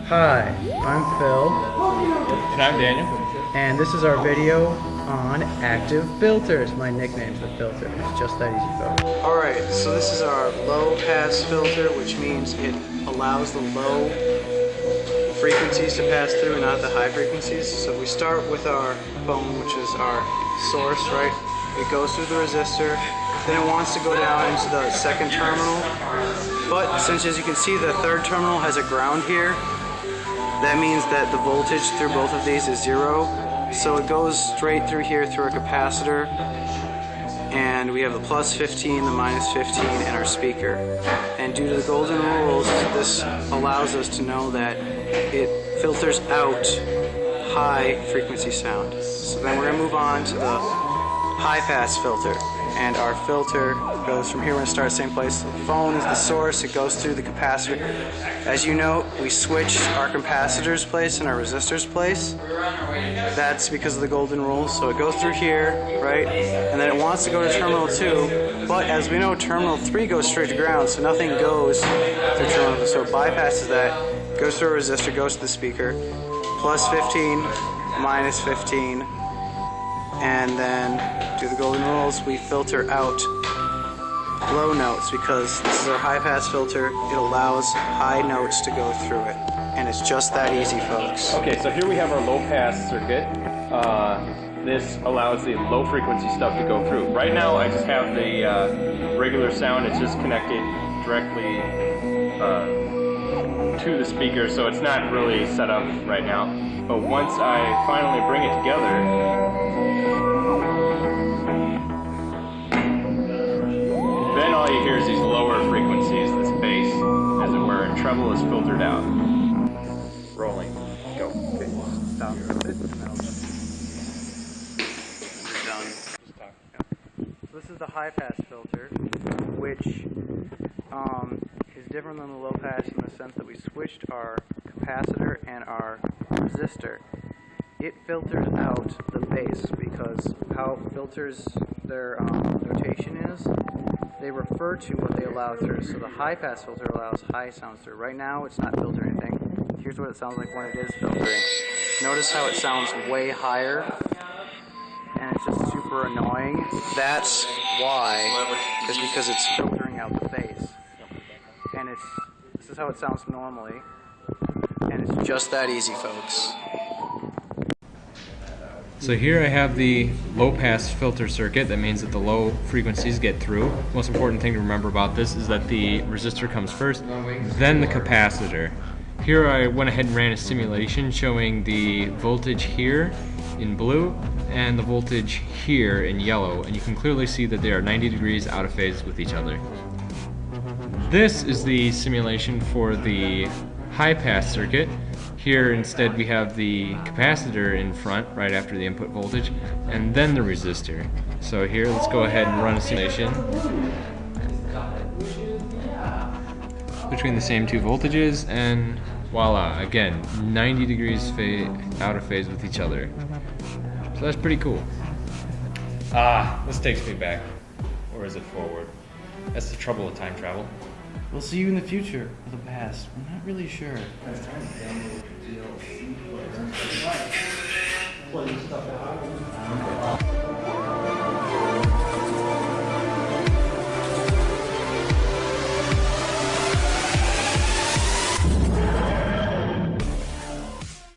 Hi, I'm Phil, And I'm Daniel. and this is our video on active filters. My nickname for filter. It's just that easy, folks. Alright, so this is our low pass filter, which means it allows the low frequencies to pass through and not the high frequencies. So we start with our phone, which is our source, right? It goes through the resistor, then it wants to go down into the second terminal. But since, as you can see, the third terminal has a ground here, that means that the voltage through both of these is 0. So it goes straight through here through a capacitor, and we have the plus 15, the minus 15, and our speaker. And due to the golden rules, this allows us to know that it filters out high frequency sound. So then we're going to move on to the high pass filter. And our filter goes from here. We're going to start same place. The phone is the source. It goes through the capacitor. As you know, we switched our capacitor's place and our resistor's place. That's because of the golden rule. So it goes through here, right? And then it wants to go to terminal 2. But as we know, terminal 3 goes straight to ground, so nothing goes through terminal 2. So it bypasses that, goes through a resistor, goes to the speaker. Plus 15, minus 15. And then, due to the golden rules, we filter out low notes because this is our high pass filter. It allows high notes to go through it. And it's just that easy, folks. Okay, so here we have our low pass circuit. This allows the low frequency stuff to go through. Right now I just have the regular sound. It's just connected directly to the speaker, so it's not really set up right now. But once I finally bring it together, then all you hear is these lower frequencies, this bass, as it were, and treble is filtered out. Rolling. Go. Okay, stop. We're done. So this is the high pass filter, which is different than the low pass in the sense that we switched our capacitor and our resistor. It filters out the bass because how filters, their notation is, they refer to what they allow through. So the high pass filter allows high sounds through. Right now it's not filtering anything. Here's what it sounds like when it is filtering. Notice how it sounds way higher, and it's just super annoying. That's why, is because it's filtering out the bass. And this is how it sounds normally, and it's just that easy, folks. So here I have the low pass filter circuit. That means that the low frequencies get through. Most important thing to remember about this is that the resistor comes first, then the capacitor. Here I went ahead and ran a simulation showing the voltage here in blue and the voltage here in yellow, and you can clearly see that they are 90 degrees out of phase with each other. This is the simulation for the high pass circuit. Here instead we have the capacitor in front right after the input voltage, and then the resistor. So here, let's go ahead and run a simulation between the same two voltages, and voila, again, 90 degrees out of phase with each other. So that's pretty cool. This takes me back. Or is it forward? That's the trouble with time travel. We'll see you in the future or the past. I'm not really sure.